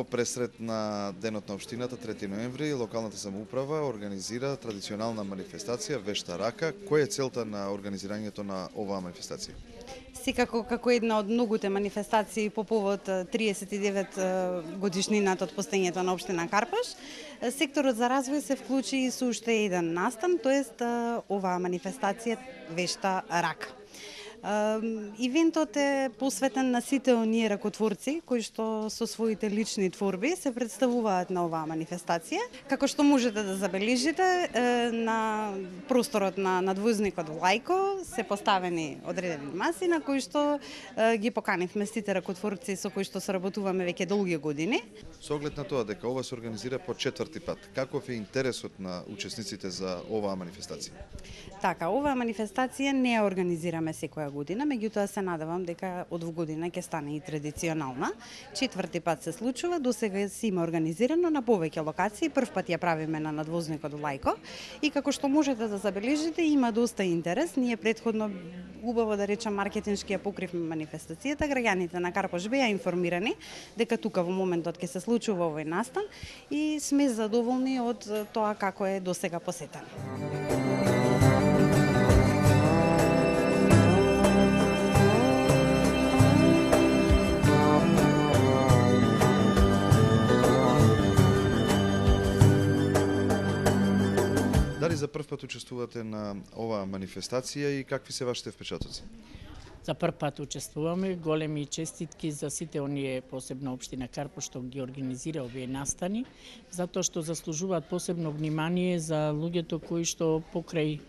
пресред на Денот на општината 3 ноември, локалната самоуправа организира традиционална манифестација Вешта рака. Која е целта на организирањето на оваа манифестација? Секако како една од многуте манифестации по повод 39 годишнината од постоењето на општина Карпаш, секторот за развој се вклучи и со уште еден настан, тоест оваа манифестација Вешта рака. Ивентот е посветен на сите оние ракотворци кои што со своите лични творби се представуваат на оваа манифестација. Како што можете да забележите, на просторот на надвозникот Лајко се поставени одредени маси на кои што ги поканивме сите ракотворци со кои што соработуваме веќе долги години. Со оглед на тоа дека ова се организира по четврти пат, каков е интересот на учесниците за оваа манифестација? Така, оваа манифестација не ја организираме секоја година, меѓутоа се надевам дека од година ќе стане и традиционална. Четврти пат се случува, досега се има организирано на повеќе локации, прв пат ја правиме на надвозникот Лајко и како што можете да забележите има доста интерес. Ние претходно убаво да речам маркетиншки ја покривме манифестацијата, граѓаните на Карпаш беа информирани дека тука во моментот ќе се случува овој настан и сме задоволни од тоа како е досега посетен. Дали за прв пат учествувате на оваа манифестација и какви се вашите впечатоци? За прв пат учествуваме, големи честитки за сите оние, посебно општина Карпаш што ги организира овие настани, затоа што заслужуваат посебно внимание за луѓето кои што покрај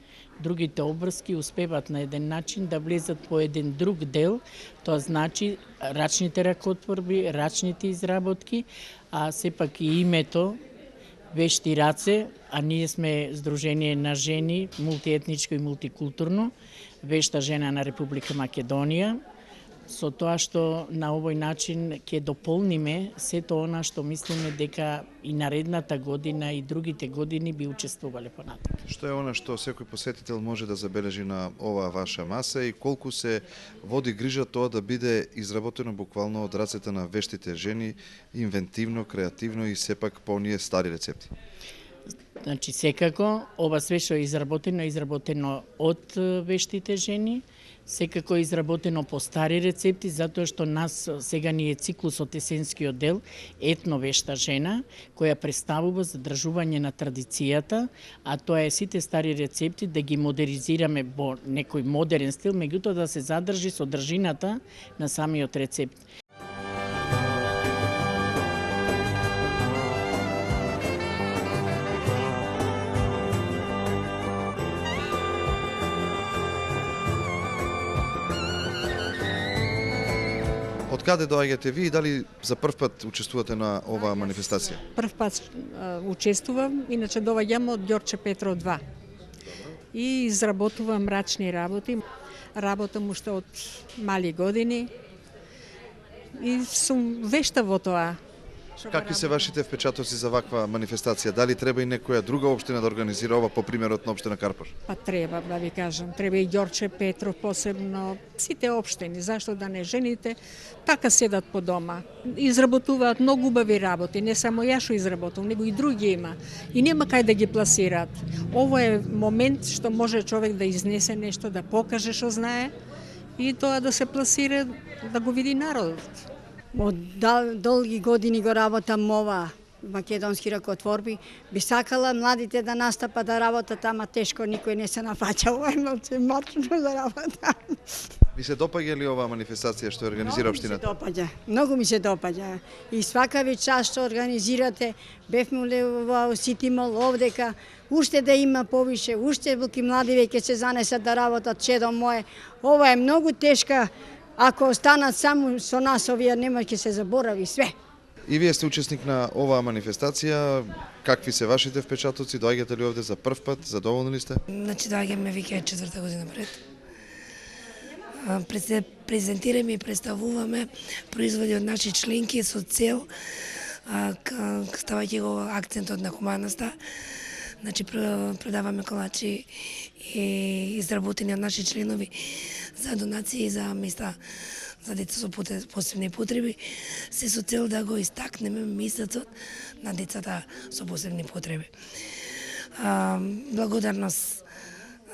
другите обврски успеваат на еден начин да влезат по еден друг дел, тоа значи рачните ракотворби, рачните изработки, а сепак и името Вешти раце, а ние сме Сдружение на жени, мултиетничко и мултикултурно, Вешта жена на Република Македонија, со тоа што на овој начин ќе дополниме сето она што мислиме дека и наредната година и другите години би учествувале понатаму. Што е она што секој посетител може да забележи на оваа ваша маса и колку се води грижа тоа да биде изработено буквално од рацете на вештите жени, инвентивно, креативно и сепак по оние стари рецепти? Значи, секако, ова све што е изработено од вештите жени, секако е изработено по стари рецепти, затоа што нас сега ни е циклусот есенскиот дел, етно вешта жена, која представува задржување на традицијата, а тоа е сите стари рецепти да ги модернизираме во некој модерен стил, меѓутоа да се задржи содржината на самиот рецепт. Од каде доаѓате ви и дали за прв пат учествувате на оваа манифестација? Прв пат учествувам, иначе доаѓам од Ѓорче Петров 2. И изработувам рачни работи. Работам уште од мали години и сум вешта во тоа. Какви се вашите впечатоци за ваква манифестација? Дали треба и некоја друга општина да организира ова по примерот на општина Карпаш? Па треба, да ви кажам, треба и Ѓорче Петров посебно, сите општини, зашто да не жените, така седат по дома. Изработуваат многу убави работи, не само ја што изработувам, него и други има. И нема кај да ги пласираат. Ово е момент што може човек да изнесе нешто, да покаже што знае и тоа да се пласира, да го види народот. Од долги години го работам ова македонски ракотворби. Би сакала младите да настапат да работат, ама тешко никој не се нафаќа. Ова е мачно за работа. Ви се допаѓа ли оваа манифестација што организира општината? Многу ми се допаѓа. И свака ви час што организирате, бевме во Ситимол овдека, уште да има повише, уште билки млади веќе се занесат да работат, чедо мое. Ова е многу тешка. Ако останат само со нас, овие нема ќе се заборави све. И вие сте учесник на оваа манифестација. Какви се вашите впечатоци? Доаѓате ли овде за прв пат? Задоволни ли сте? Значи, доаѓаме веќе четврта година пред. Презентираме и представуваме производи од наши членки со цел ставајќи го акцентот на хуманоста. Значи, продаваме колачи и изработени од наши членови за донации за места за деца со посебни потреби, се со цел да го истакнеме месецот на децата со посебни потреби. Благодарност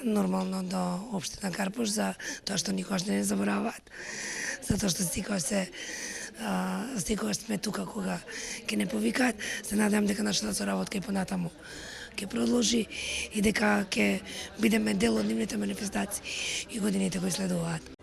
нормално до општина Карпош за тоа што никогаш не забораваат, затоа што секогаш сме тука кога ќе не повикаат. Се надевам дека нашата соработка и понатаму ќе продолжи и дека ќе бидеме дел од нивните манифестации и годините кои следуваат.